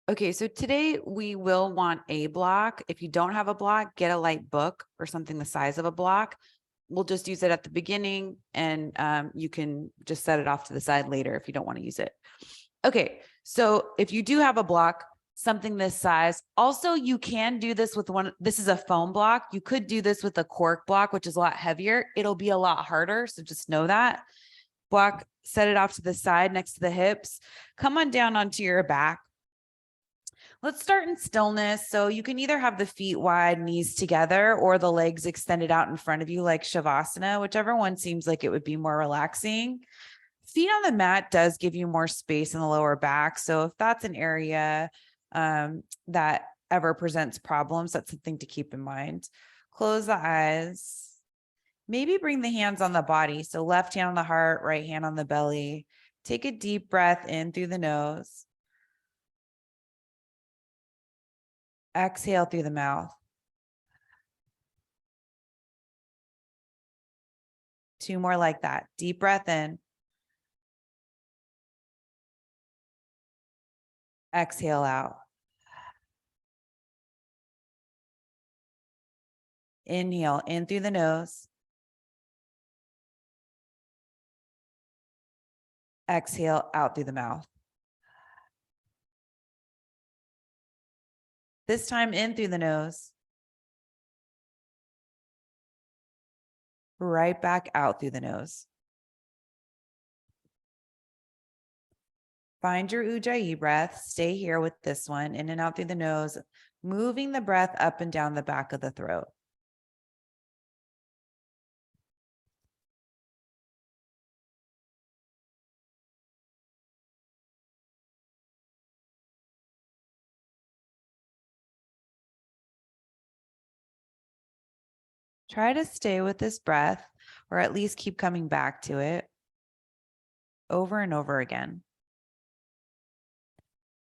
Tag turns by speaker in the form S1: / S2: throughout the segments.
S1: Okay, so today we will want a block. If you don't have a block, get a light book or something the size of a block. We'll just use it at the beginning, and you can just set it off to the side later if you don't want to use it. Okay, so if you do have a block, something this size, also you can do this with one, this is a foam block. You could do this with a cork block, which is a lot heavier. It'll be a lot harder, so just know that. Block, set it off to the side next to the hips. Come on down onto your back. Let's start in stillness. So you can either have the feet wide, knees together, or the legs extended out in front of you like Shavasana, whichever one seems like it would be more relaxing. Feet on the mat does give you more space in the lower back. So if that's an area that ever presents problems, that's something to keep in mind. Close the eyes. Maybe bring the hands on the body. So left hand on the heart, right hand on the belly. Take a deep breath in through the nose. Exhale through the mouth. 2 more like that. Deep breath in. Exhale out. Inhale in through the nose. Exhale out through the mouth. This time in through the nose. Right back out through the nose. Find your Ujjayi breath. Stay here with this one, in and out through the nose, moving the breath up and down the back of the throat. Try to stay with this breath, or at least keep coming back to it over and over again.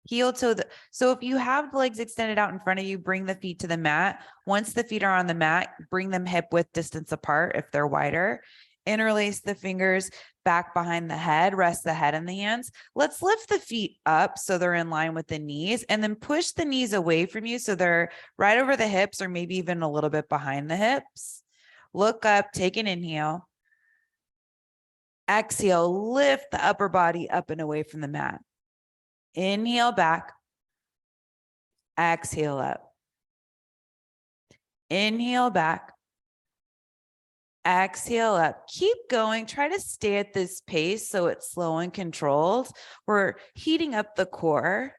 S1: Heel toe. So if you have the legs extended out in front of you, bring the feet to the mat. Once the feet are on the mat, bring them hip width distance apart if they're wider. Interlace the fingers back behind the head, rest the head in the hands. Let's lift the feet up so they're in line with the knees, and then push the knees away from you so they're right over the hips, or maybe even a little bit behind the hips. Look up, take an inhale. Exhale, lift the upper body up and away from the mat. Inhale back. Exhale up. Inhale back. Exhale up. Keep going. Try to stay at this pace so it's slow and controlled. We're heating up the core.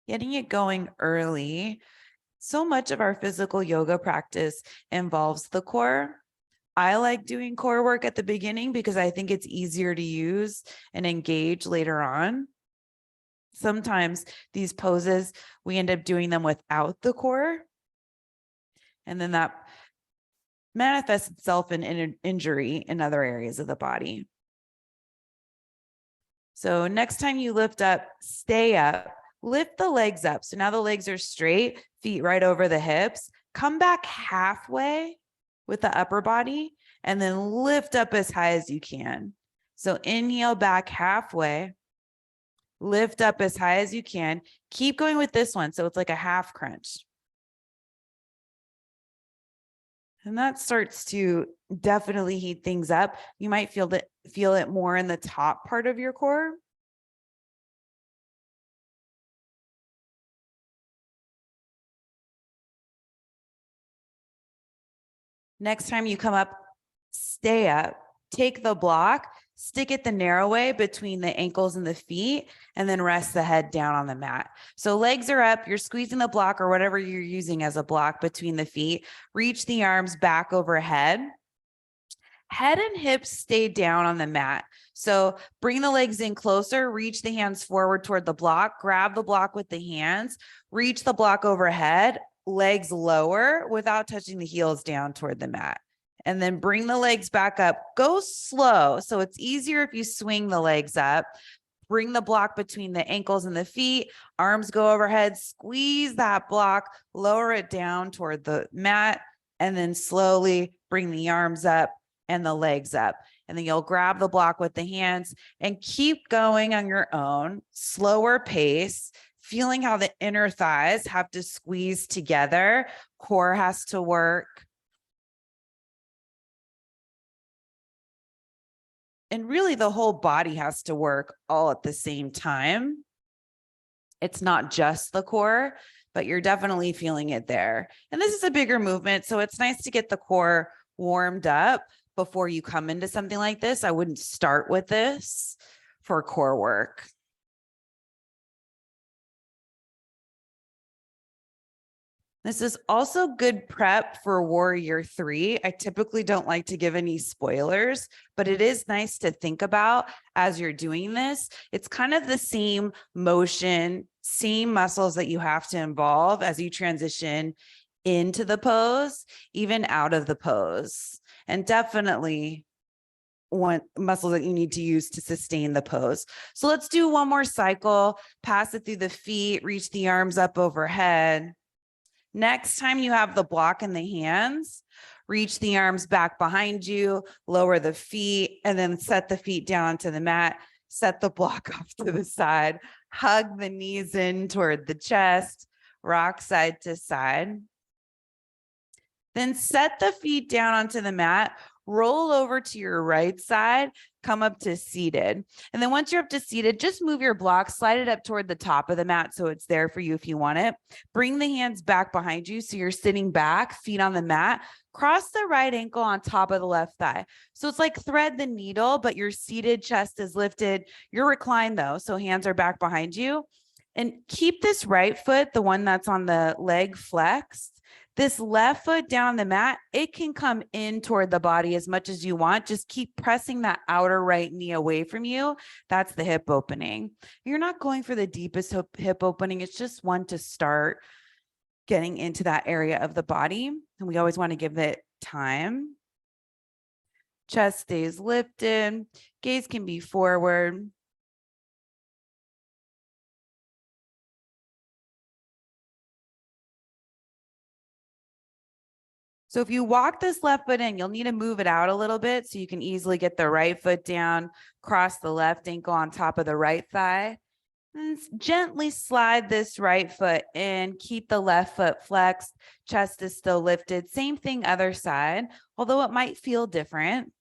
S1: Getting it going early. So much of our physical yoga practice involves the core. I like doing core work at the beginning because I think it's easier to use and engage later on. Sometimes these poses, we end up doing them without the core, and then that manifests itself in injury in other areas of the body. So next time you lift up, stay up, lift the legs up. So now the legs are straight, feet right over the hips. Come back halfway with the upper body, and then lift up as high as you can. So inhale back halfway, lift up as high as you can. Keep going with this one. So it's like a half crunch. And that starts to definitely heat things up. You might feel it more in the top part of your core. Next time you come up, stay up, take the block, stick it the narrow way between the ankles and the feet, and then rest the head down on the mat. So legs are up, you're squeezing the block or whatever you're using as a block between the feet. Reach the arms back overhead. Head and hips stay down on the mat. So bring the legs in closer, reach the hands forward toward the block, grab the block with the hands, reach the block overhead, legs lower without touching the heels down toward the mat. And then bring the legs back up. Go slow. So it's easier if you swing the legs up. Bring the block between the ankles and the feet, arms go overhead, squeeze that block, lower it down toward the mat, and then slowly bring the arms up and the legs up. And then you'll grab the block with the hands and keep going on your own, slower pace, feeling how the inner thighs have to squeeze together. Core has to work. And really the whole body has to work all at the same time. It's not just the core, but you're definitely feeling it there. And this is a bigger movement, so it's nice to get the core warmed up before you come into something like this. I wouldn't start with this for core work. This is also good prep for Warrior 3. I typically don't like to give any spoilers, but it is nice to think about as you're doing this. It's kind of the same motion, same muscles that you have to involve as you transition into the pose, even out of the pose. And definitely one muscle that you need to use to sustain the pose. So let's do one more cycle, pass it through the feet, reach the arms up overhead. Next time you have the block in the hands, reach the arms back behind you, lower the feet, and then set the feet down onto the mat, set the block off to the side, hug the knees in toward the chest, rock side to side. Then set the feet down onto the mat, roll over to your right side, come up to seated. And then once you're up to seated, just move your block, slide it up toward the top of the mat so it's there for you if you want it. Bring the hands back behind you so you're sitting back, feet on the mat. Cross the right ankle on top of the left thigh. So it's like thread the needle, but your seated chest is lifted. You're reclined though, so hands are back behind you. And keep this right foot, the one that's on the leg, flexed. This left foot down on the mat, it can come in toward the body as much as you want. Just keep pressing that outer right knee away from you. That's the hip opening. You're not going for the deepest hip opening. It's just one to start getting into that area of the body. And we always want to give it time. Chest stays lifted. Gaze can be forward. So if you walk this left foot in, you'll need to move it out a little bit so you can easily get the right foot down, cross the left ankle on top of the right thigh, and gently slide this right foot in, keep the left foot flexed, chest is still lifted. Same thing other side, although it might feel different.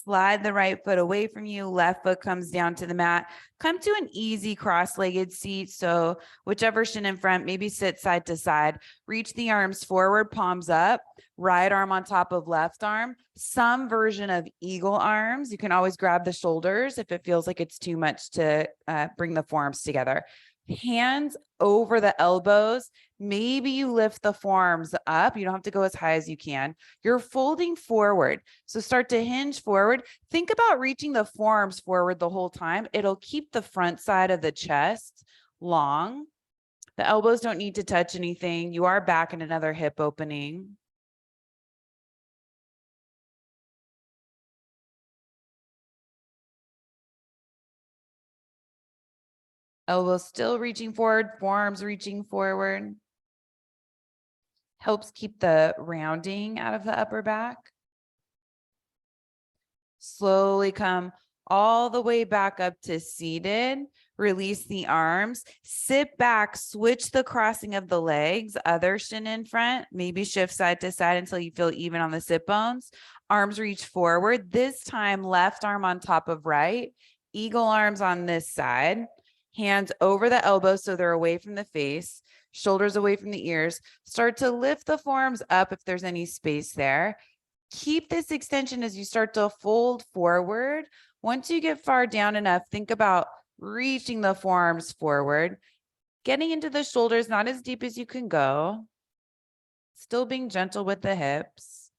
S1: Slide the right foot away from you, left foot comes down to the mat. Come to an easy cross-legged seat. So whichever shin in front, maybe sit side to side. Reach the arms forward, palms up, right arm on top of left arm. Some version of eagle arms. You can always grab the shoulders if it feels like it's too much to bring the forearms together. Hands over the elbows. Maybe you lift the forearms up. You don't have to go as high as you can. You're folding forward. So start to hinge forward. Think about reaching the forearms forward the whole time. It'll keep the front side of the chest long. The elbows don't need to touch anything. You are back in another hip opening. Elbows still reaching forward, forearms reaching forward. Helps keep the rounding out of the upper back. Slowly come all the way back up to seated. Release the arms, sit back, switch the crossing of the legs, other shin in front, maybe shift side to side until you feel even on the sit bones. Arms reach forward. This time, left arm on top of right, eagle arms on this side, hands over the elbows so they're away from the face, shoulders away from the ears. Start to lift the forearms up if there's any space there. Keep this extension as you start to fold forward. Once you get far down enough, think about reaching the forearms forward, getting into the shoulders, not as deep as you can go, still being gentle with the hips.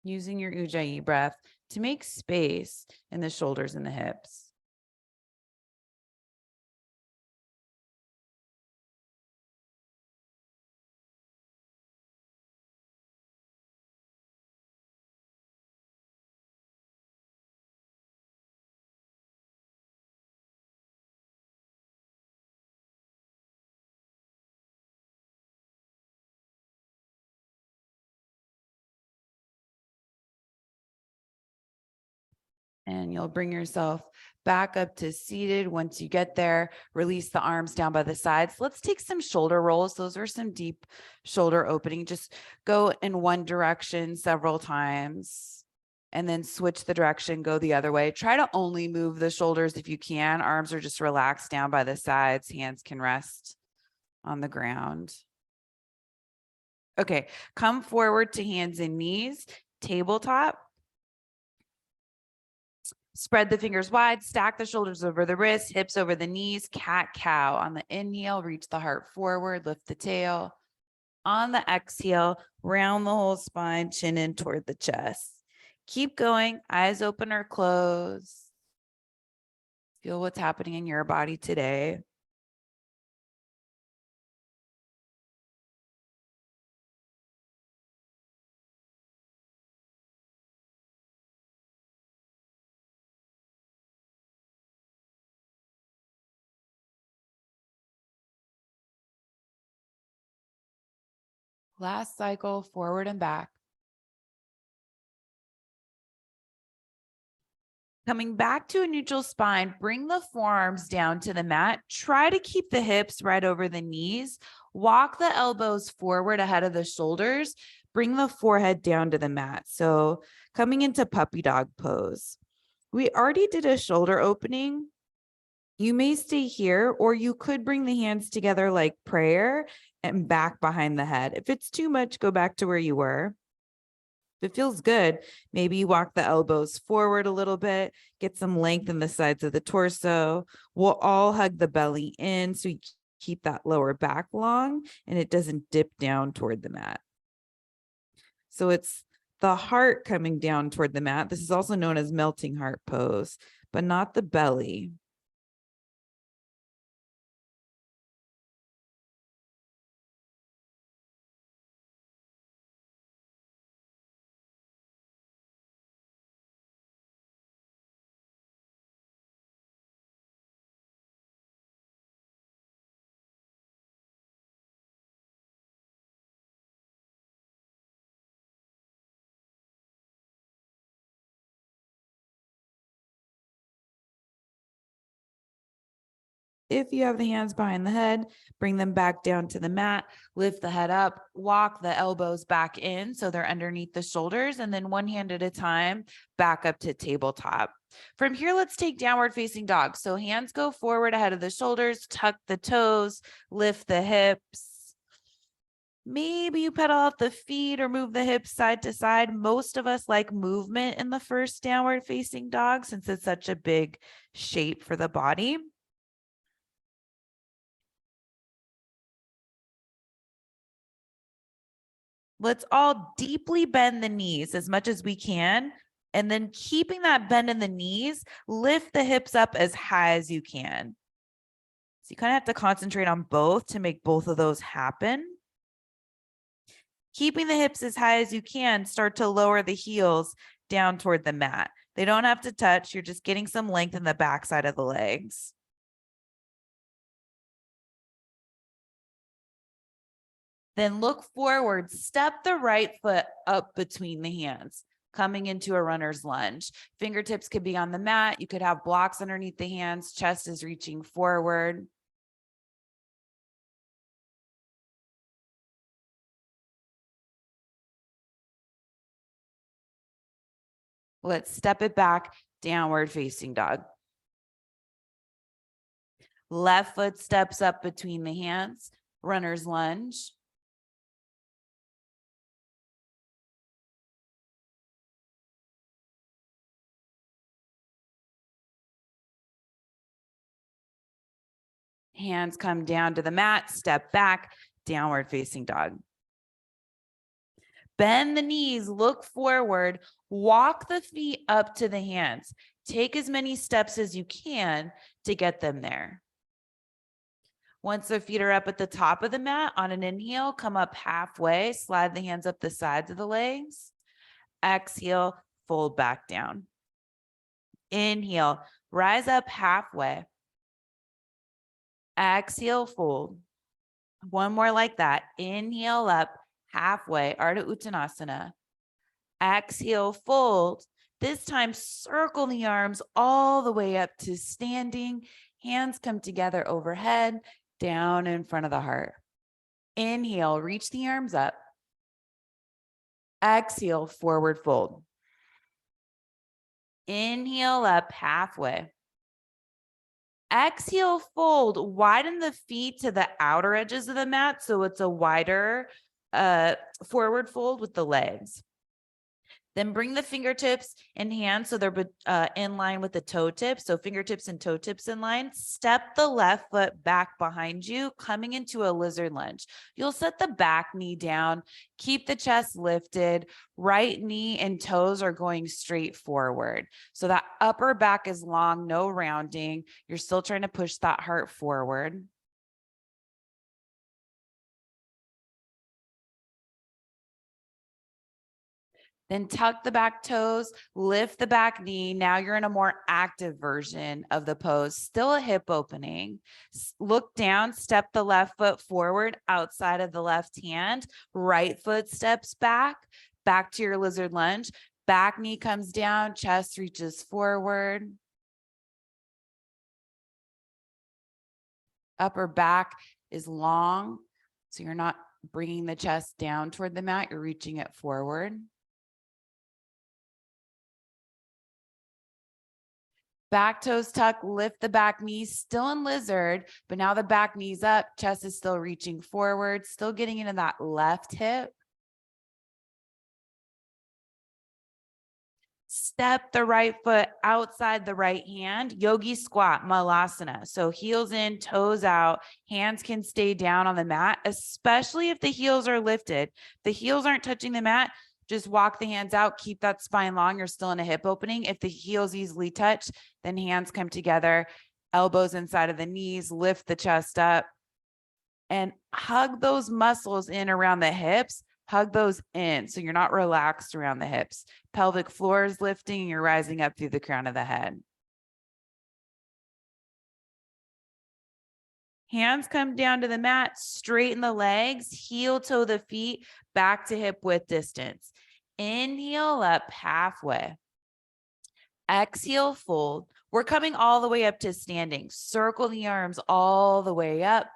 S1: Using your Ujjayi breath to make space in the shoulders and the hips. And you'll bring yourself back up to seated. Once you get there, release the arms down by the sides. Let's take some shoulder rolls. Those are some deep shoulder opening. Just go in one direction several times and then switch the direction, go the other way. Try to only move the shoulders if you can. Arms are just relaxed down by the sides. Hands can rest on the ground. Okay, come forward to hands and knees, tabletop. Spread the fingers wide, stack the shoulders over the wrists, hips over the knees, cat-cow. On the inhale, reach the heart forward, lift the tail. On the exhale, round the whole spine, chin in toward the chest. Keep going, eyes open or closed. Feel what's happening in your body today. Last cycle, forward and back. Coming back to a neutral spine, bring the forearms down to the mat. Try to keep the hips right over the knees. Walk the elbows forward ahead of the shoulders. Bring the forehead down to the mat. So coming into puppy dog pose. We already did a shoulder opening. You may stay here, or you could bring the hands together like prayer and back behind the head. If it's too much, go back to where you were. If it feels good, maybe you walk the elbows forward a little bit, get some length in the sides of the torso. We'll all hug the belly in so you keep that lower back long and it doesn't dip down toward the mat. So it's the heart coming down toward the mat. This is also known as melting heart pose, but not the belly. If you have the hands behind the head, bring them back down to the mat, lift the head up, walk the elbows back in so they're underneath the shoulders, and then one hand at a time, back up to tabletop. From here, let's take downward facing dog. So hands go forward ahead of the shoulders, tuck the toes, lift the hips. Maybe you pedal out the feet or move the hips side to side. Most of us like movement in the first downward facing dog since it's such a big shape for the body. Let's all deeply bend the knees as much as we can. And then keeping that bend in the knees, lift the hips up as high as you can. So you kind of have to concentrate on both to make both of those happen. Keeping the hips as high as you can, start to lower the heels down toward the mat. They don't have to touch. You're just getting some length in the backside of the legs. Then look forward, step the right foot up between the hands, coming into a runner's lunge. Fingertips could be on the mat. You could have blocks underneath the hands. Chest is reaching forward. Let's step it back, downward facing dog. Left foot steps up between the hands, runner's lunge. Hands come down to the mat, step back, downward facing dog. Bend the knees, look forward, walk the feet up to the hands. Take as many steps as you can to get them there. Once the feet are up at the top of the mat, on an inhale, come up halfway, slide the hands up the sides of the legs. Exhale, fold back down. Inhale, rise up halfway. Exhale, fold. One more like that. Inhale up halfway, Ardha Uttanasana. Exhale, fold. This time, circle the arms all the way up to standing. Hands come together overhead, down in front of the heart. Inhale, reach the arms up. Exhale, forward fold. Inhale up halfway. Exhale, fold. Widen the feet to the outer edges of the mat so it's a wider forward fold with the legs. Then bring the fingertips and hands so they're in line with the toe tips. So fingertips and toe tips in line. Step the left foot back behind you, coming into a lizard lunge. You'll set the back knee down. Keep the chest lifted. Right knee and toes are going straight forward. So that upper back is long, no rounding. You're still trying to push that heart forward. Then tuck the back toes, lift the back knee. Now you're in a more active version of the pose, still a hip opening. Look down, step the left foot forward outside of the left hand. Right foot steps back to your lizard lunge. Back knee comes down, chest reaches forward. Upper back is long, so you're not bringing the chest down toward the mat, you're reaching it forward. Back toes tuck, lift the back knees, still in lizard, but now the back knee's up, chest is still reaching forward, still getting into that left hip. Step the right foot outside the right hand, yogi squat, malasana. So heels in, toes out, hands can stay down on the mat, especially if the heels are lifted. If the heels aren't touching the mat, just walk the hands out, keep that spine long. You're still in a hip opening. If the heels easily touch, then hands come together, elbows inside of the knees, lift the chest up, and hug those muscles in around the hips. Hug those in so you're not relaxed around the hips. Pelvic floor is lifting, you're rising up through the crown of the head. Hands come down to the mat, straighten the legs, heel toe the feet, back to hip width distance. Inhale up halfway. Exhale, fold. We're coming all the way up to standing. Circle the arms all the way up.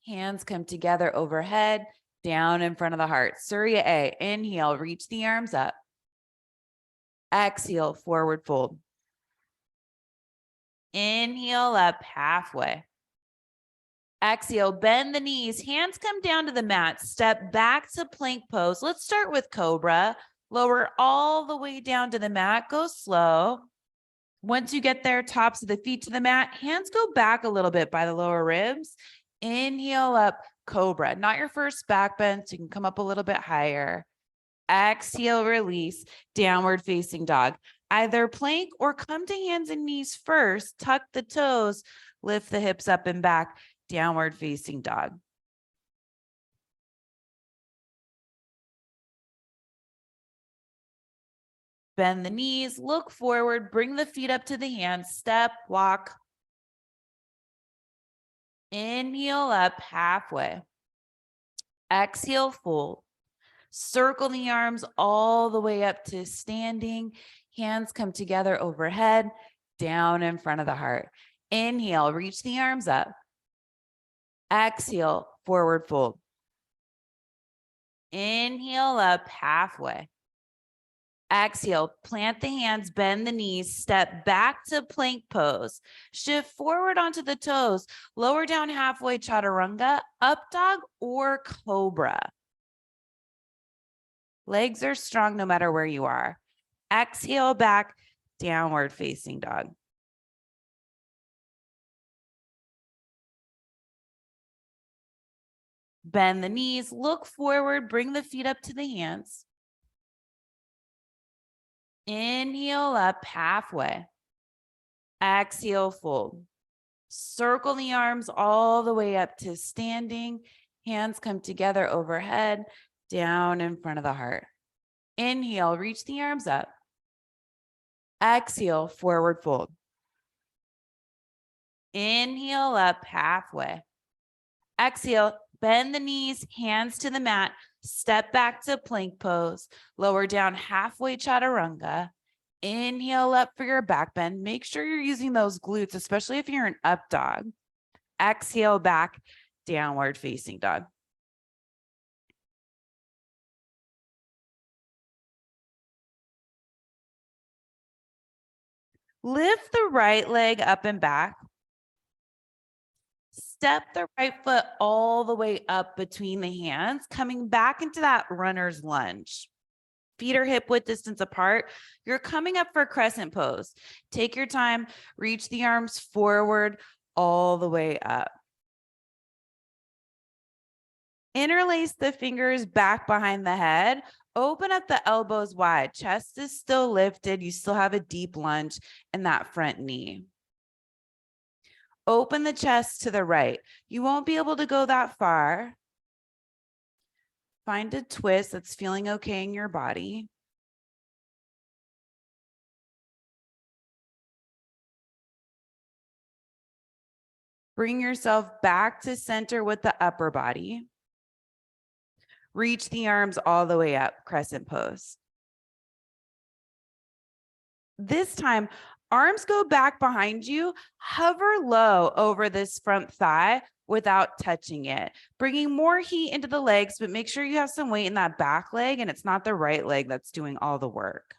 S1: Hands come together overhead, down in front of the heart. Surya A. Inhale, reach the arms up. Exhale, forward fold. Inhale up halfway. Exhale, bend the knees. Hands come down to the mat. Step back to plank pose. Let's start with cobra. Lower all the way down to the mat. Go slow. Once you get there, tops of the feet to the mat, hands go back a little bit by the lower ribs. Inhale up, cobra. Not your first back bend, so you can come up a little bit higher. Exhale, release, downward facing dog. Either plank or come to hands and knees first. Tuck the toes, lift the hips up and back, downward facing dog. Bend the knees, look forward, bring the feet up to the hands, step, walk. Inhale up halfway. Exhale, fold. Circle the arms all the way up to standing. Hands come together overhead, down in front of the heart. Inhale, reach the arms up. Exhale, forward fold. Inhale up halfway. Exhale, plant the hands, bend the knees, step back to plank pose. Shift forward onto the toes, lower down halfway, chaturanga, up dog or cobra. Legs are strong no matter where you are. Exhale back, downward facing dog. Bend the knees, look forward, bring the feet up to the hands. Inhale up halfway. Exhale, fold. Circle the arms all the way up to standing. Hands come together overhead, down in front of the heart. Inhale, reach the arms up. Exhale, forward fold. Inhale up halfway. Exhale, bend the knees, hands to the mat, step back to plank pose, lower down halfway chaturanga. Inhale up for your back bend. Make sure you're using those glutes, especially if you're an up dog. Exhale back, downward facing dog. Lift the right leg up and back. Step the right foot all the way up between the hands, coming back into that runner's lunge. Feet are hip width distance apart. You're coming up for crescent pose. Take your time, reach the arms forward all the way up. Interlace the fingers back behind the head. Open up the elbows wide. Chest is still lifted. You still have a deep lunge in that front knee. Open the chest to the right. You won't be able to go that far. Find a twist that's feeling okay in your body. Bring yourself back to center with the upper body. Reach the arms all the way up, crescent pose. This time, arms go back behind you, hover low over this front thigh without touching it, bringing more heat into the legs, but make sure you have some weight in that back leg and it's not the right leg that's doing all the work.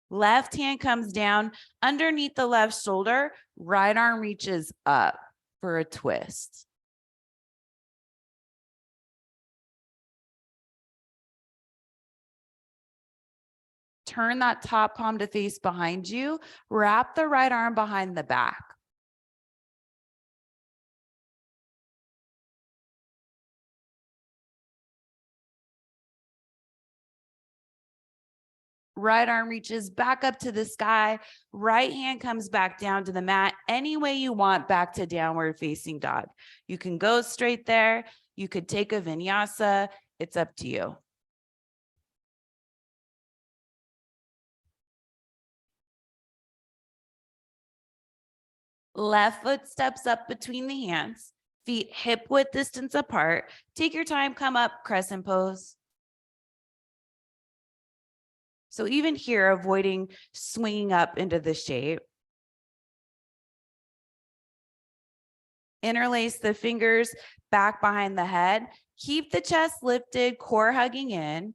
S1: Left hand comes down underneath the left shoulder, right arm reaches up for a twist. Turn that top palm to face behind you. Wrap the right arm behind the back. Right arm reaches back up to the sky. Right hand comes back down to the mat. Any way you want, back to downward facing dog. You can go straight there. You could take a vinyasa. It's up to you. Left foot steps up between the hands. Feet hip width distance apart. Take your time, come up, crescent pose. So even here, avoiding swinging up into the shape. Interlace the fingers back behind the head. Keep the chest lifted, core hugging in.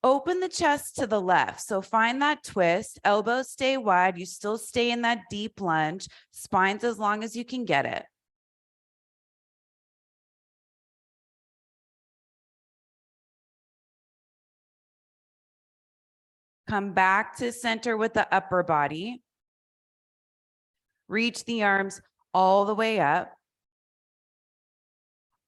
S1: Open the chest to the left. So find that twist. Elbows stay wide. You still stay in that deep lunge. Spine's as long as you can get it. Come back to center with the upper body. Reach the arms all the way up.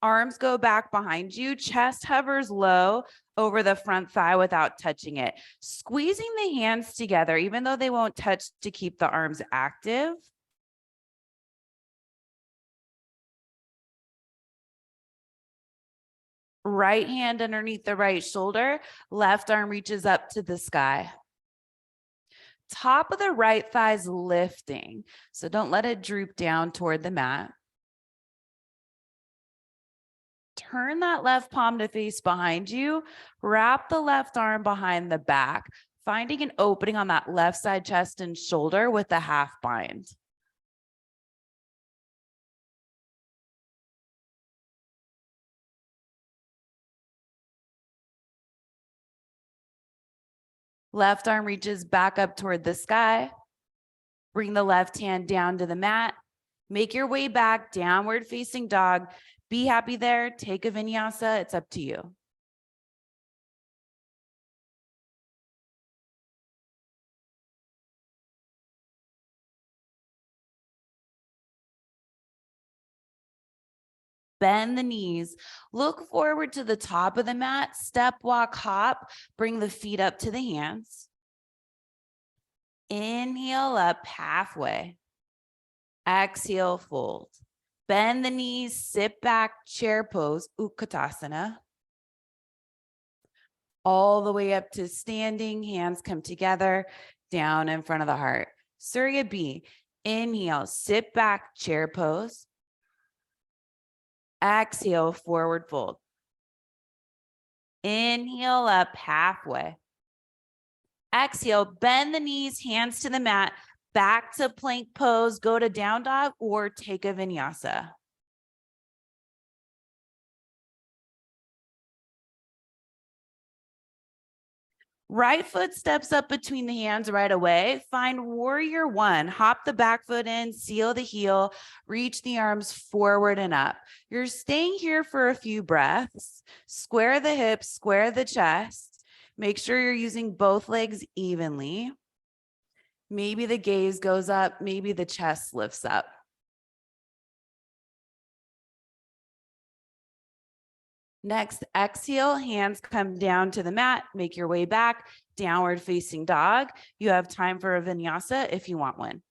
S1: Arms go back behind you. Chest hovers low over the front thigh without touching it. Squeezing the hands together, even though they won't touch, to keep the arms active. Right hand underneath the right shoulder. Left arm reaches up to the sky. Top of the right thigh's lifting. So don't let it droop down toward the mat. Turn that left palm to face behind you. Wrap the left arm behind the back, finding an opening on that left side chest and shoulder with the half bind. Left arm reaches back up toward the sky. Bring the left hand down to the mat. Make your way back, downward facing dog. Be happy there. Take a vinyasa. It's up to you. Bend the knees. Look forward to the top of the mat. Step, walk, hop. Bring the feet up to the hands. Inhale up halfway. Exhale, fold. Bend the knees, sit back, chair pose, Utkatasana. All the way up to standing, hands come together, down in front of the heart. Surya B, inhale, sit back, chair pose. Exhale, forward fold. Inhale up halfway. Exhale, bend the knees, hands to the mat, back to plank pose, go to down dog or take a vinyasa. Right foot steps up between the hands right away. Find warrior one. Hop the back foot in, seal the heel, reach the arms forward and up. You're staying here for a few breaths. Square the hips, square the chest. Make sure you're using both legs evenly. Maybe the gaze goes up, maybe the chest lifts up. Next, exhale, hands come down to the mat, make your way back, downward facing dog. You have time for a vinyasa if you want one.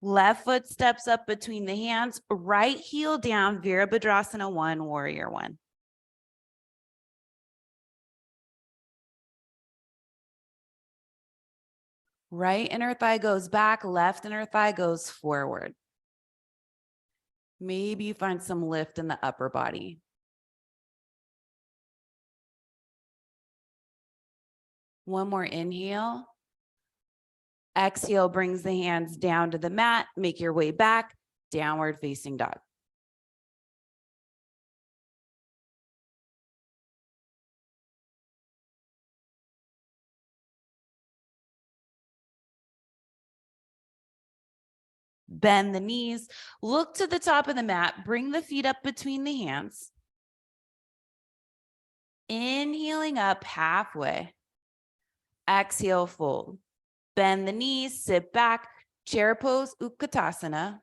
S1: Left foot steps up between the hands, right heel down, Virabhadrasana 1, warrior 1. Right inner thigh goes back, left inner thigh goes forward. Maybe you find some lift in the upper body. One more inhale. Exhale brings the hands down to the mat. Make your way back, downward facing dog. Bend the knees, look to the top of the mat, bring the feet up between the hands. Inhaling up halfway. Exhale, fold. Bend the knees, sit back, chair pose, Utkatasana.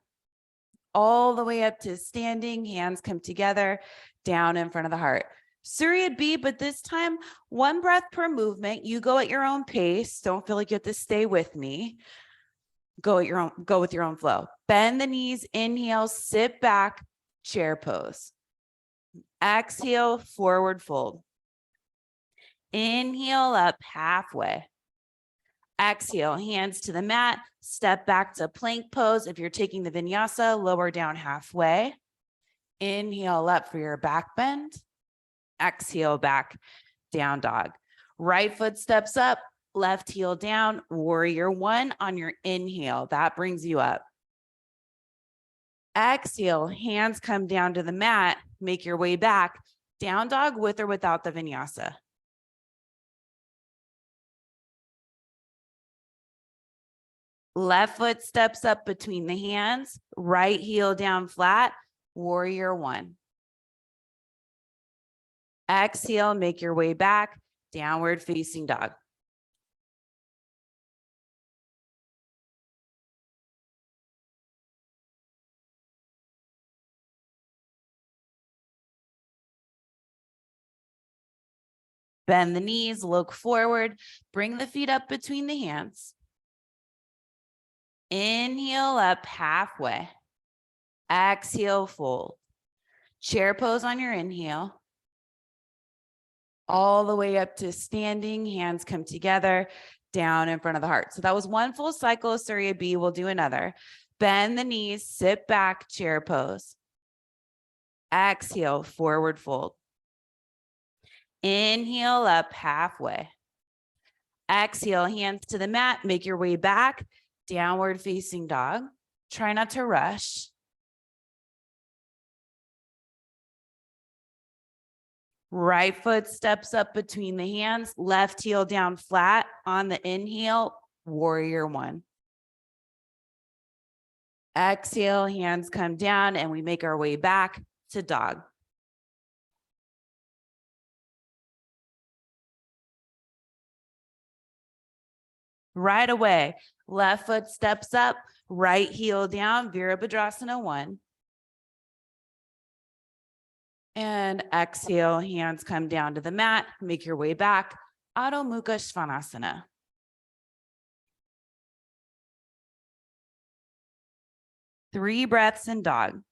S1: All the way up to standing, hands come together, down in front of the heart. Surya B, but this time, one breath per movement. You go at your own pace. Don't feel like you have to stay with me. Go with your own flow. Bend the knees, inhale, sit back, chair pose. Exhale, forward fold. Inhale up halfway. Exhale, hands to the mat, step back to plank pose. If you're taking the vinyasa, lower down halfway. Inhale up for your back bend. Exhale back, down dog. Right foot steps up, left heel down, warrior 1 on your inhale. That brings you up. Exhale, hands come down to the mat, make your way back, down dog with or without the vinyasa. Left foot steps up between the hands, right heel down flat, warrior 1. Exhale, make your way back, downward facing dog. Bend the knees, look forward, bring the feet up between the hands. Inhale up halfway. Exhale, fold. Chair pose on your inhale. All the way up to standing, hands come together, down in front of the heart. So that was one full cycle of Surya B. We'll do another. Bend the knees, sit back, chair pose. Exhale, forward fold. Inhale up halfway. Exhale, hands to the mat, make your way back, downward facing dog. Try not to rush. Right foot steps up between the hands, left heel down flat on the inhale, warrior 1. Exhale, hands come down, and we make our way back to dog. Right away, left foot steps up, right heel down, Virabhadrasana 1. And exhale, hands come down to the mat, make your way back, Adho Mukha Svanasana. Three breaths in dog.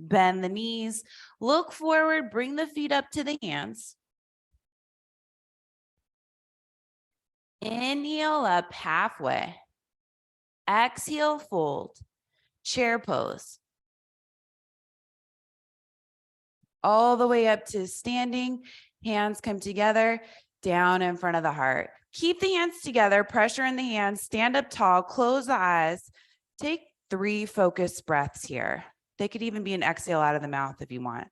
S1: Bend the knees, look forward, bring the feet up to the hands. Inhale up halfway. Exhale, fold. Chair pose. All the way up to standing. Hands come together, down in front of the heart. Keep the hands together, pressure in the hands, stand up tall, close the eyes. Take 3 focused breaths here. They could even be an exhale out of the mouth if you want.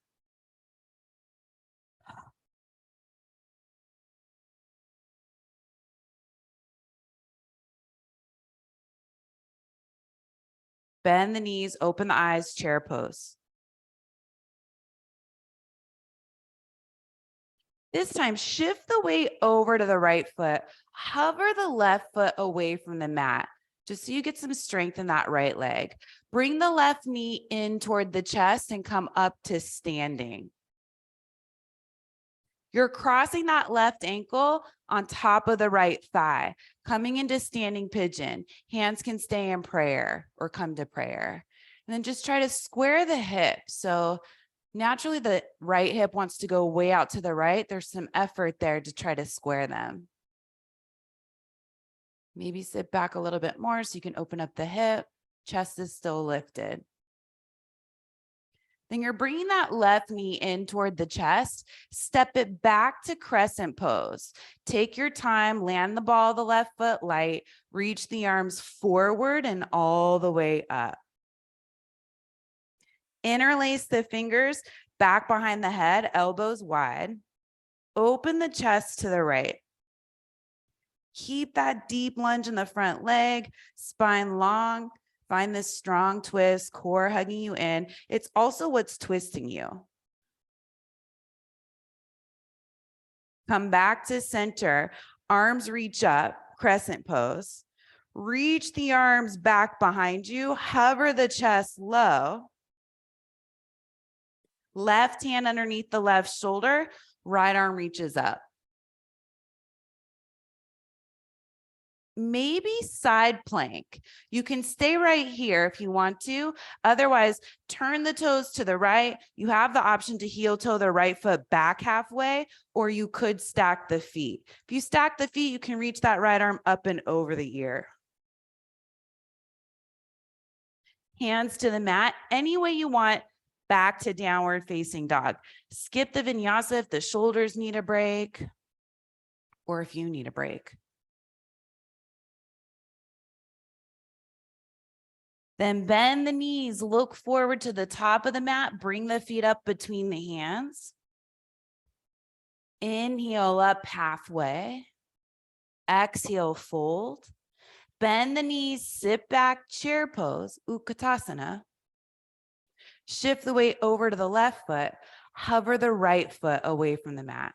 S1: Bend the knees, open the eyes, chair pose. This time, shift the weight over to the right foot. Hover the left foot away from the mat, just so you get some strength in that right leg. Bring the left knee in toward the chest and come up to standing. You're crossing that left ankle on top of the right thigh, coming into standing pigeon. Hands can stay in prayer or come to prayer. And then just try to square the hip. So naturally, the right hip wants to go way out to the right. There's some effort there to try to square them. Maybe sit back a little bit more so you can open up the hip. Chest is still lifted. Then you're bringing that left knee in toward the chest. Step it back to crescent pose. Take your time, land the ball of the left foot light, reach the arms forward and all the way up. Interlace the fingers back behind the head, elbows wide. Open the chest to the right. Keep that deep lunge in the front leg, spine long. Find this strong twist, core hugging you in. It's also what's twisting you. Come back to center. Arms reach up, crescent pose. Reach the arms back behind you. Hover the chest low. Left hand underneath the left shoulder. Right arm reaches up. Maybe side plank. You can stay right here if you want to. Otherwise, turn the toes to the right. You have the option to heel toe the right foot back halfway, or you could stack the feet. If you stack the feet, you can reach that right arm up and over the ear. Hands to the mat, any way you want, back to downward facing dog. Skip the vinyasa if the shoulders need a break, or if you need a break. Then bend the knees, look forward to the top of the mat, bring the feet up between the hands. Inhale up halfway. Exhale, fold. Bend the knees, sit back, chair pose, Utkatasana. Shift the weight over to the left foot. Hover the right foot away from the mat.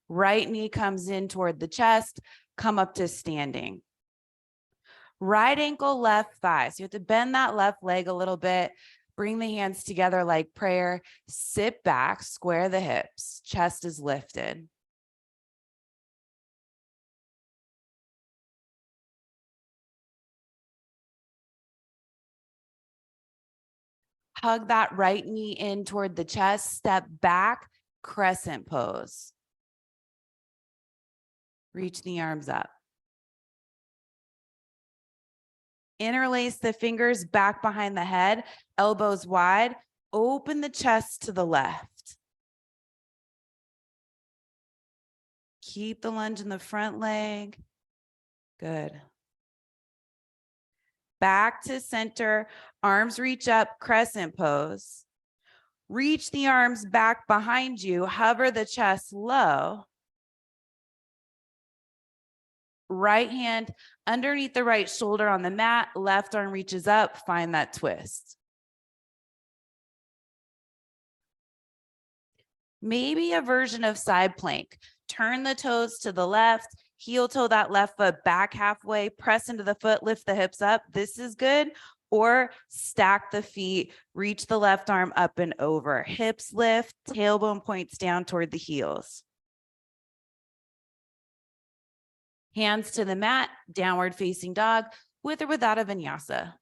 S1: Right knee comes in toward the chest. Come up to standing. Right ankle, left thigh. So you have to bend that left leg a little bit. Bring the hands together like prayer. Sit back, square the hips. Chest is lifted. Hug that right knee in toward the chest. Step back, crescent pose. Reach the arms up. Interlace the fingers back behind the head, elbows wide. Open the chest to the left. Keep the lunge in the front leg. Good. Back to center, arms reach up, crescent pose. Reach the arms back behind you, hover the chest low. Right hand underneath the right shoulder on the mat, left arm reaches up, find that twist. Maybe a version of side plank. Turn the toes to the left, heel toe that left foot back halfway, press into the foot, lift the hips up. This is good. Or stack the feet, reach the left arm up and over. Hips lift, tailbone points down toward the heels. Hands to the mat, downward facing dog, with or without a vinyasa.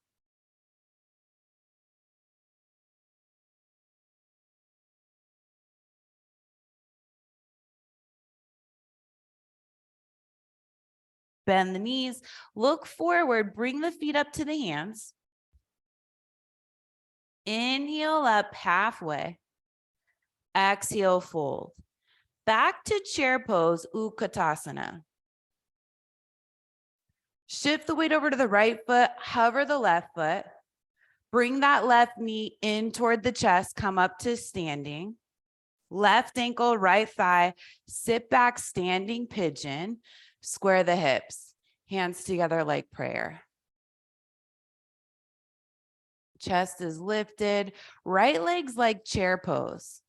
S1: Bend the knees, look forward, bring the feet up to the hands. Inhale up halfway. Exhale, fold. Back to chair pose, Utkatasana. Shift the weight over to the right foot, hover the left foot. Bring that left knee in toward the chest, come up to standing. Left ankle, right thigh, sit back, standing pigeon. Square the hips, hands together like prayer. Chest is lifted, right leg's like chair pose.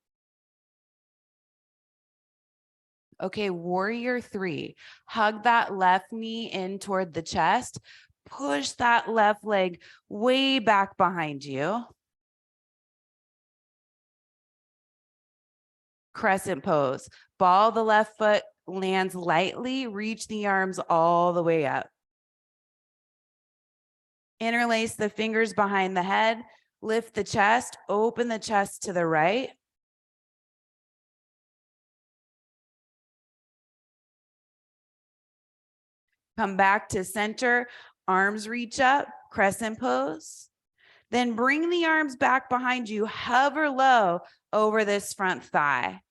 S1: Okay, warrior 3. Hug that left knee in toward the chest. Push that left leg way back behind you. Crescent pose. Ball the left foot, lands lightly, reach the arms all the way up. Interlace the fingers behind the head, lift the chest, open the chest to the right. Come back to center, arms reach up, crescent pose. Then bring the arms back behind you, hover low over this front thigh.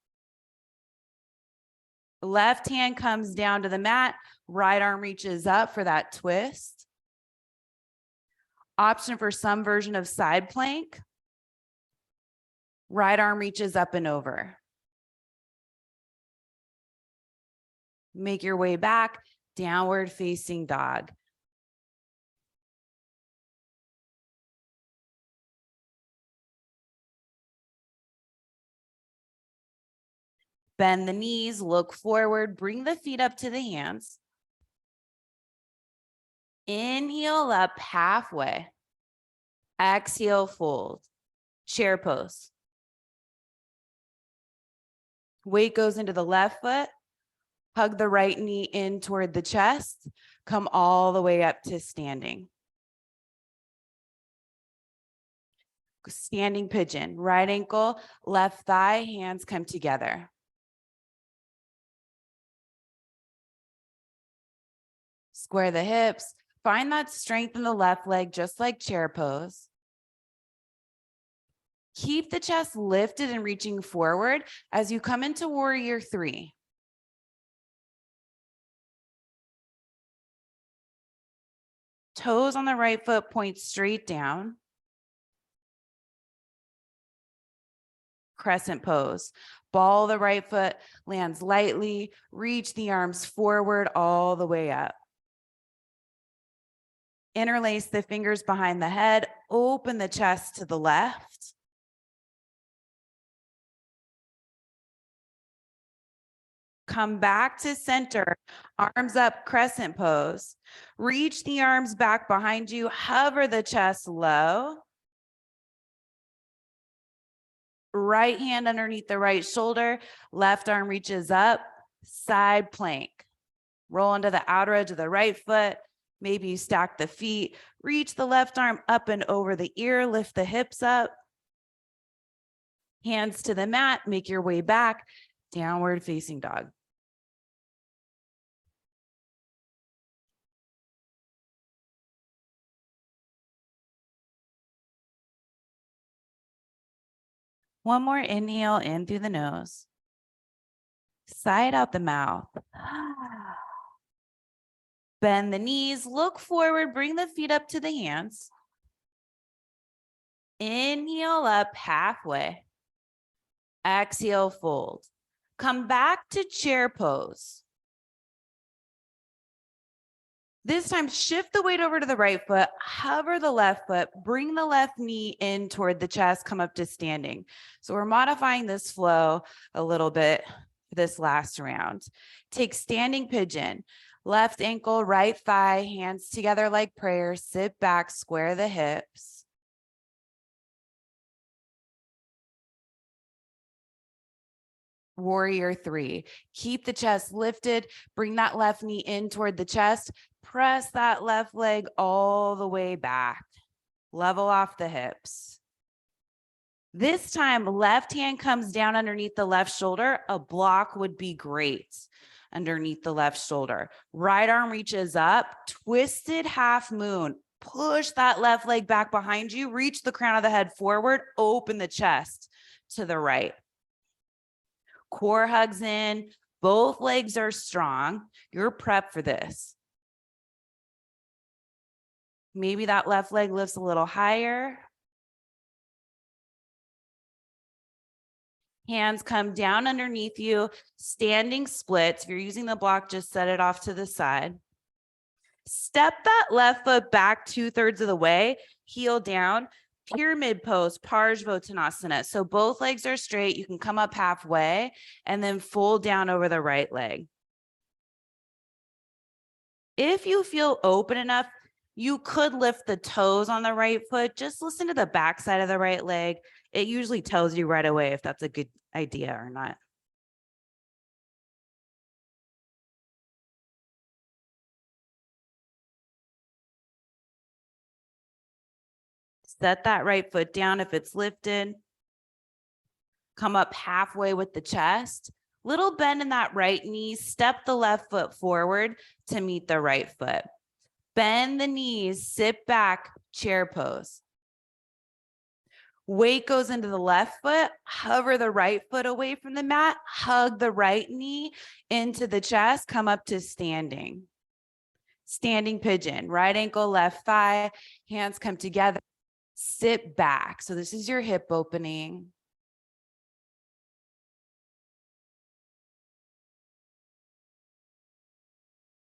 S1: Left hand comes down to the mat, right arm reaches up for that twist. Option for some version of side plank. Right arm reaches up and over. Make your way back, downward facing dog. Bend the knees, look forward, bring the feet up to the hands. Inhale up halfway. Exhale, fold. Chair pose. Weight goes into the left foot. Hug the right knee in toward the chest. Come all the way up to standing. Standing pigeon. Right ankle, left thigh, hands come together. Square the hips. Find that strength in the left leg, just like chair pose. Keep the chest lifted and reaching forward as you come into warrior 3. Toes on the right foot point straight down. Crescent pose. Ball the right foot, lands lightly, reach the arms forward all the way up. Interlace the fingers behind the head, open the chest to the left. Come back to center, arms up, crescent pose. Reach the arms back behind you, hover the chest low. Right hand underneath the right shoulder, left arm reaches up, side plank. Roll into the outer edge of the right foot. Maybe you stack the feet, reach the left arm up and over the ear, lift the hips up. Hands to the mat, make your way back, downward facing dog. One more inhale in through the nose. Side out the mouth. Bend the knees, look forward, bring the feet up to the hands. Inhale up halfway. Exhale, fold. Come back to chair pose. This time, shift the weight over to the right foot, hover the left foot, bring the left knee in toward the chest, come up to standing. So we're modifying this flow a little bit for this last round. Take standing pigeon, left ankle, right thigh, hands together like prayer, sit back, square the hips. Warrior 3, keep the chest lifted, bring that left knee in toward the chest, press that left leg all the way back, level off the hips. This time, left hand comes down underneath the left shoulder. A block would be great underneath the left shoulder. Right arm reaches up, twisted half moon. Push that left leg back behind you, reach the crown of the head forward, open the chest to the right. Core hugs in, both legs are strong. You're prepped for this. Maybe that left leg lifts a little higher. Hands come down underneath you, standing splits. If you're using the block, just set it off to the side. Step that left foot back 2/3 of the way, heel down, pyramid pose, Parsvottanasana. So both legs are straight. You can come up halfway and then fold down over the right leg. If you feel open enough, you could lift the toes on the right foot. Just listen to the back side of the right leg. It usually tells you right away if that's a good idea or not. Set that right foot down if it's lifted. Come up halfway with the chest. Little bend in that right knee. Step the left foot forward to meet the right foot. Bend the knees, sit back, chair pose. Weight goes into the left foot, hover the right foot away from the mat, hug the right knee into the chest, come up to standing. Standing pigeon, right ankle, left thigh, hands come together, sit back. So this is your hip opening.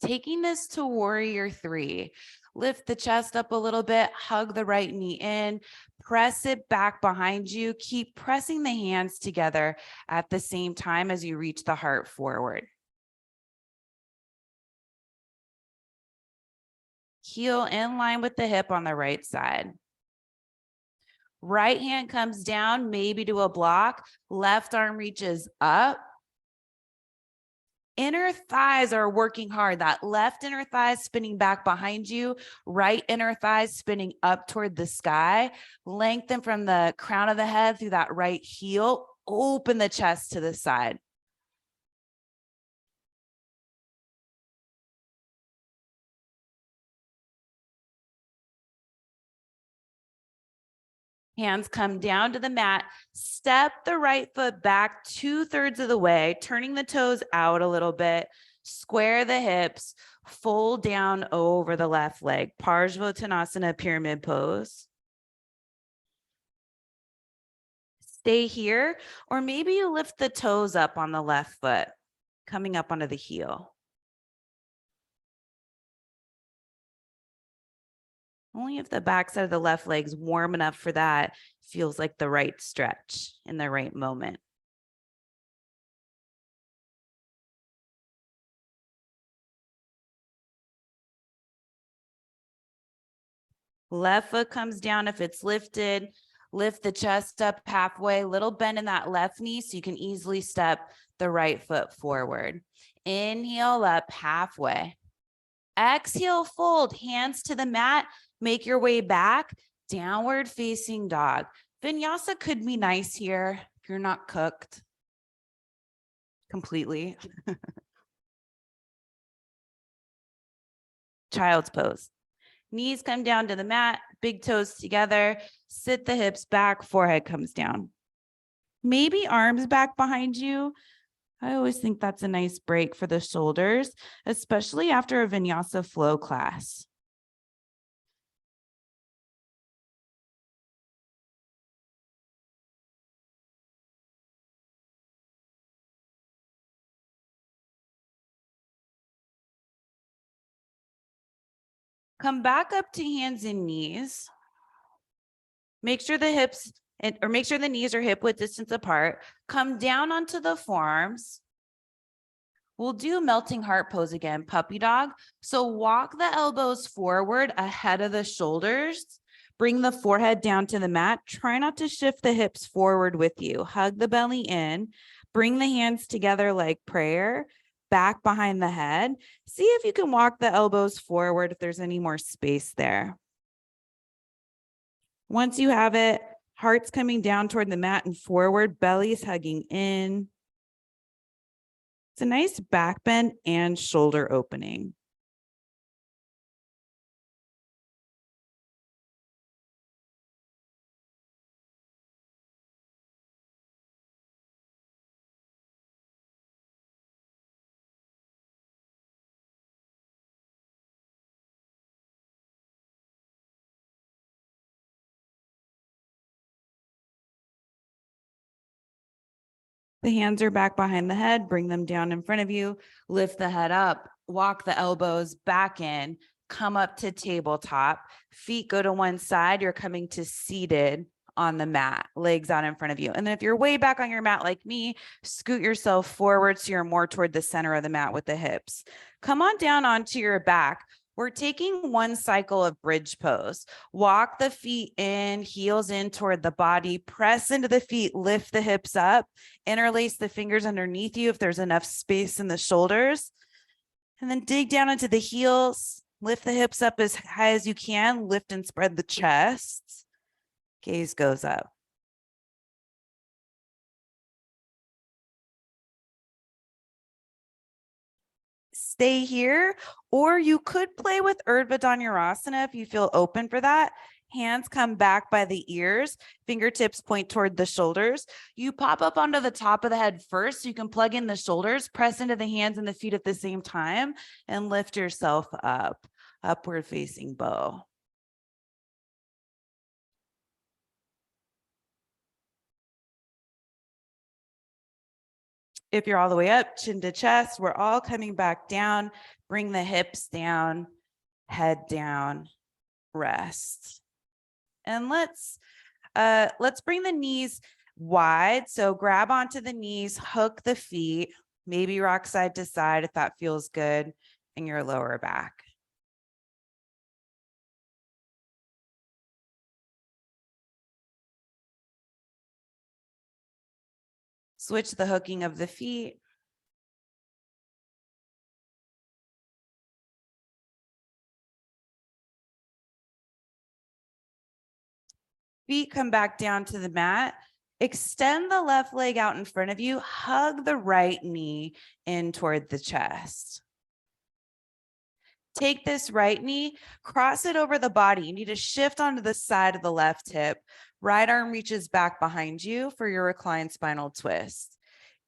S1: Taking this to warrior 3, lift the chest up a little bit, hug the right knee in, press it back behind you. Keep pressing the hands together at the same time as you reach the heart forward. Heel in line with the hip on the right side. Right hand comes down, maybe to a block. Left arm reaches up. Inner thighs are working hard. That left inner thigh spinning back behind you, right inner thigh spinning up toward the sky. Lengthen from the crown of the head through that right heel. Open the chest to the side. Hands come down to the mat. Step the right foot back 2/3 of the way, turning the toes out a little bit. Square the hips, fold down over the left leg. Parsvottanasana, pyramid pose. Stay here, or maybe you lift the toes up on the left foot, coming up onto the heel. Only if the backside of the left leg's warm enough for that, feels like the right stretch in the right moment. Left foot comes down if it's lifted. Lift the chest up halfway, little bend in that left knee so you can easily step the right foot forward. Inhale up halfway. Exhale, fold, hands to the mat, make your way back, downward facing dog. Vinyasa could be nice here if you're not cooked completely. Child's pose. Knees come down to the mat, big toes together, sit the hips back, forehead comes down. Maybe arms back behind you. I always think that's a nice break for the shoulders, especially after a Vinyasa flow class. Come back up to hands and knees. Make sure the hips make sure the knees are hip width distance apart. Come down onto the forearms. We'll do melting heart pose again, puppy dog. So walk the elbows forward ahead of the shoulders. Bring the forehead down to the mat. Try not to shift the hips forward with you. Hug the belly in. Bring the hands together like prayer. Back behind the head. See if you can walk the elbows forward if there's any more space there. Once you have it,
S2: Hearts coming down toward the mat and forward, bellies hugging in. It's a nice back bend and shoulder opening. The hands are back behind the head. Bring them down in front of you.
S1: Lift the head up, walk the elbows back in, come up to tabletop, feet go to one side. You're coming to seated on the mat, legs out in front of you. And then if you're way back on your mat like me, scoot yourself forward so you're more toward the center of the mat with the hips. Come on down onto your back. We're taking one cycle of bridge pose. Walk the feet in, heels in toward the body, press into the feet, lift the hips up, interlace the fingers underneath you if there's enough space in the shoulders, and then dig down into the heels, lift the hips up as high as you can, lift and spread the chest. Gaze goes up. Stay here, or you could play with Urdhva Dhanurasana if you feel open for that. Hands come back by the ears, fingertips point toward the shoulders. You pop up onto the top of the head first, so you can plug in the shoulders, press into the hands and the feet at the same time, and lift yourself up, upward facing bow. If you're all the way up, chin to chest, we're all coming back down. Bring the hips down, head down, rest. And let's bring the knees wide. So grab onto the knees, hook the feet, maybe rock side to side if that feels good in your lower back. Switch the hooking of the feet. Feet come back down to the mat. Extend the left leg out in front of you. Hug the right knee in toward the chest. Take this right knee, cross it over the body. You need to shift onto the side of the left hip. Right arm reaches back behind you for your reclined spinal twist.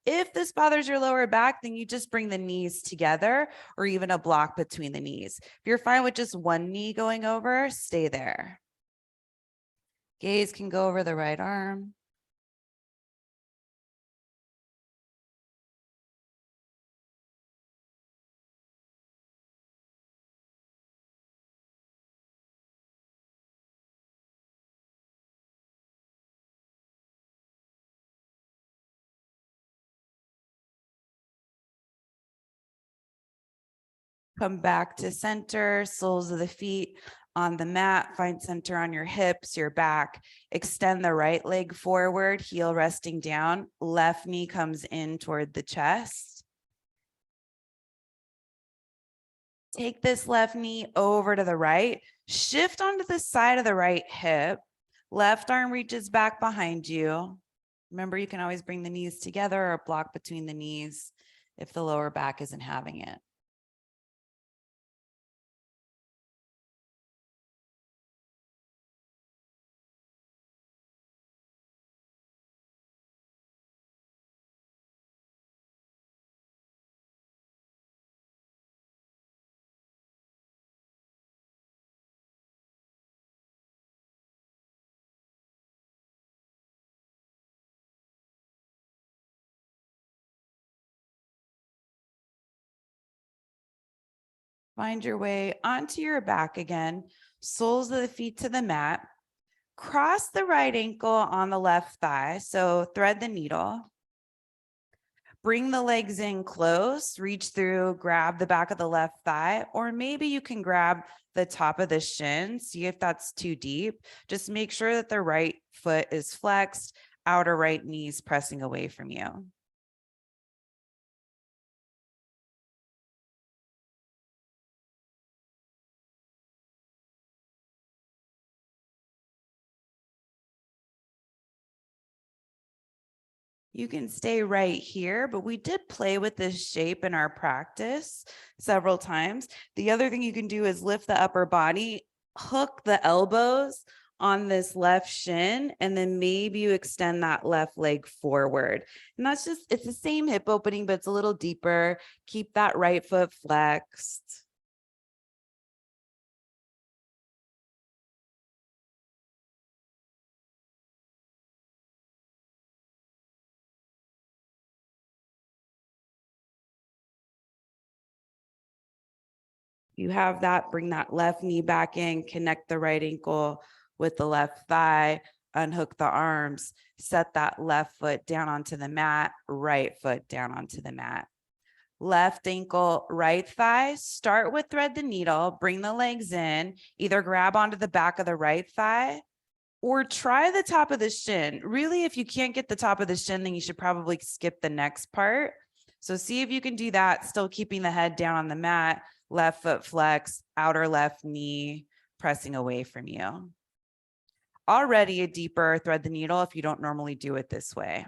S1: If this bothers your lower back, then you just bring the knees together or even a block between the knees. If you're fine with just one knee going over, stay there. Gaze can go over the right arm. Come back to center, soles of the feet on the mat. Find center on your hips, your back. Extend the right leg forward, heel resting down. Left knee comes in toward the chest. Take this left knee over to the right. Shift onto the side of the right hip. Left arm reaches back behind you. Remember, you can always bring the knees together or block between the knees if the lower back isn't having it. Find your way onto your back again, soles of the feet to the mat. Cross the right ankle on the left thigh. So thread the needle. Bring the legs in close, reach through, grab the back of the left thigh, or maybe you can grab the top of the shin. See if that's too deep. Just make sure that the right foot is flexed, outer right knees pressing away from you. You can stay right here, but we did play with this shape in our practice several times. The other thing you can do is lift the upper body, hook the elbows on this left shin, and then maybe you extend that left leg forward. And that's just, it's the same hip opening, but it's a little deeper. Keep that right foot flexed. You have that, bring that left knee back in, connect the right ankle with the left thigh, unhook the arms, set that left foot down onto the mat, right foot down onto the mat. Left ankle, right thigh, start with thread the needle, bring the legs in, either grab onto the back of the right thigh or try the top of the shin. Really, if you can't get the top of the shin, then you should probably skip the next part. So see if you can do that, still keeping the head down on the mat, left foot flex, outer left knee pressing away from you. Already a deeper thread the needle if you don't normally do it this way.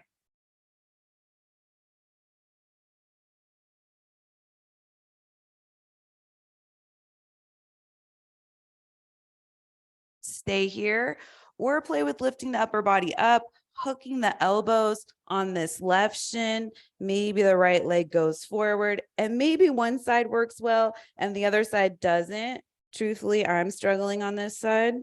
S1: Stay here or play with lifting the upper body up, hooking the elbows on this left shin. Maybe the right leg goes forward and maybe one side works well and the other side doesn't. Truthfully, I'm struggling on this side.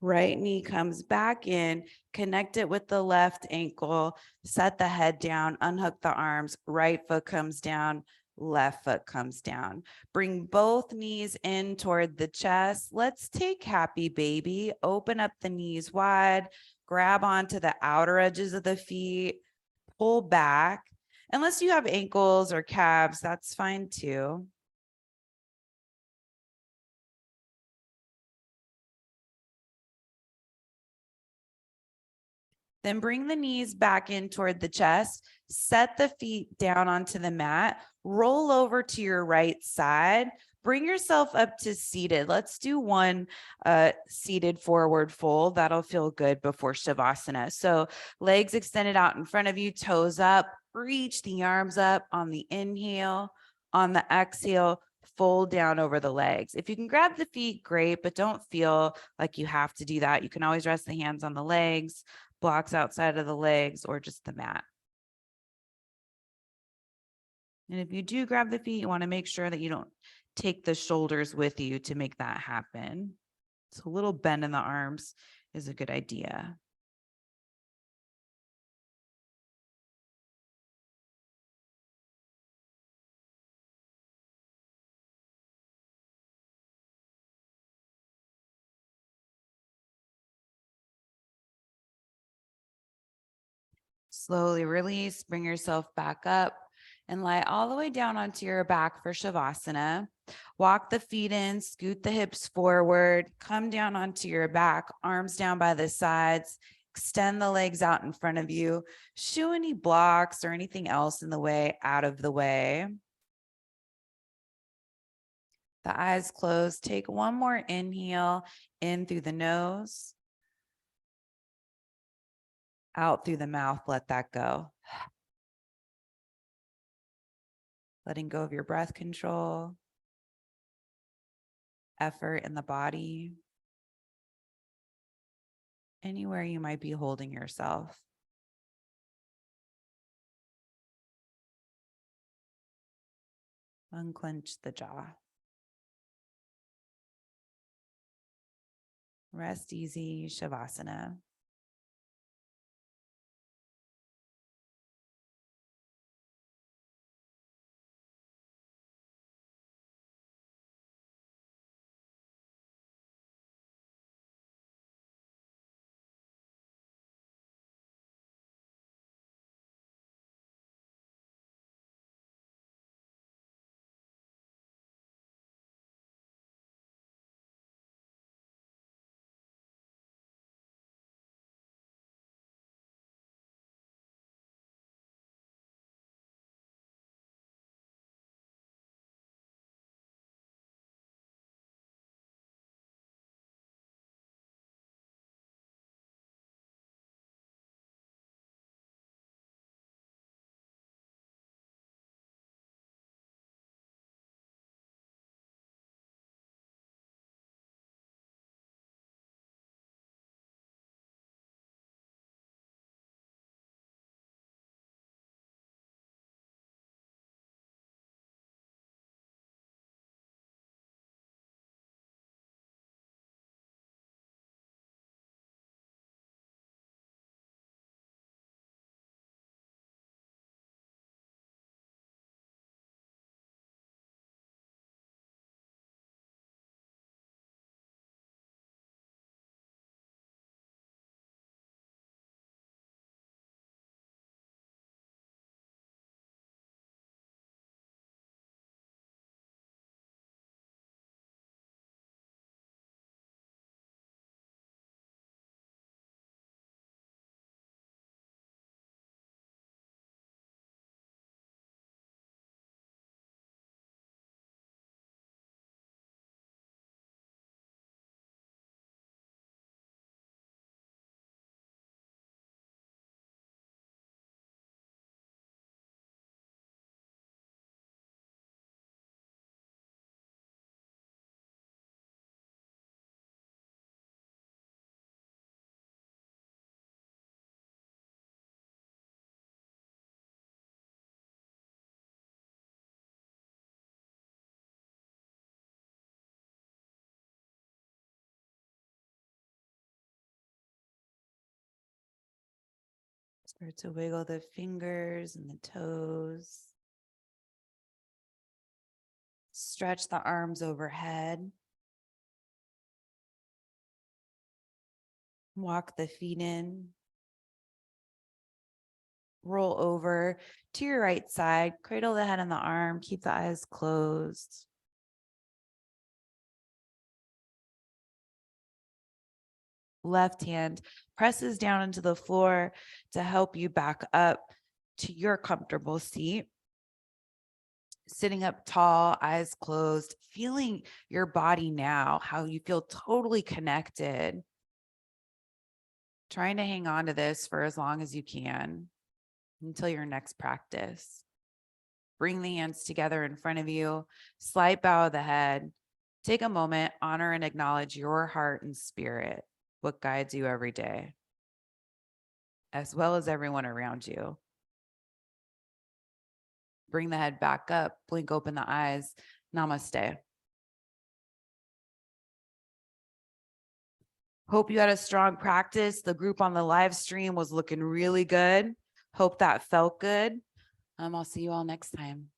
S1: Right knee comes back in, connect it with the left ankle, set the head down, unhook the arms, right foot comes down, left foot comes down. Bring both knees in toward the chest. Let's take happy baby. Open up the knees wide, grab onto the outer edges of the feet, pull back. Unless you have ankles or calves, that's fine too. Then bring the knees back in toward the chest, set the feet down onto the mat, roll over to your right side, bring yourself up to seated. Let's do one seated forward fold. That'll feel good before Shavasana. So legs extended out in front of you, toes up, reach the arms up on the inhale. On the exhale, fold down over the legs. If you can grab the feet, great, but don't feel like you have to do that. You can always rest the hands on the legs, blocks outside of the legs, or just the mat. And if you do grab the feet, you want to make sure that you don't take the shoulders with you to make that happen. So a little bend in the arms is a good idea. Slowly release, bring yourself back up and lie all the way down onto your back for Shavasana. Walk the feet in, scoot the hips forward, come down onto your back, arms down by the sides, extend the legs out in front of you. Shoo any blocks or anything else in the way out of the way. The eyes closed. Take one more inhale in through the nose, out through the mouth. Let that go. Letting go of your breath control, effort in the body, anywhere you might be holding yourself. Unclench the jaw. Rest easy, Shavasana. Start to wiggle the fingers and the toes. Stretch the arms overhead. Walk the feet in. Roll over to your right side. Cradle the head on the arm. Keep the eyes closed. Left hand presses down into the floor to help you back up to your comfortable seat. Sitting up tall, eyes closed, feeling your body now, how you feel totally connected. Trying to hang on to this for as long as you can until your next practice. Bring the hands together in front of you, slight bow of the head. Take a moment, honor and acknowledge your heart and spirit, what guides you every day, as well as everyone around you. Bring the head back up, blink open the eyes. Namaste. Hope you had a strong practice. The group on the live stream was looking really good. Hope that felt good. I'll see you all next time.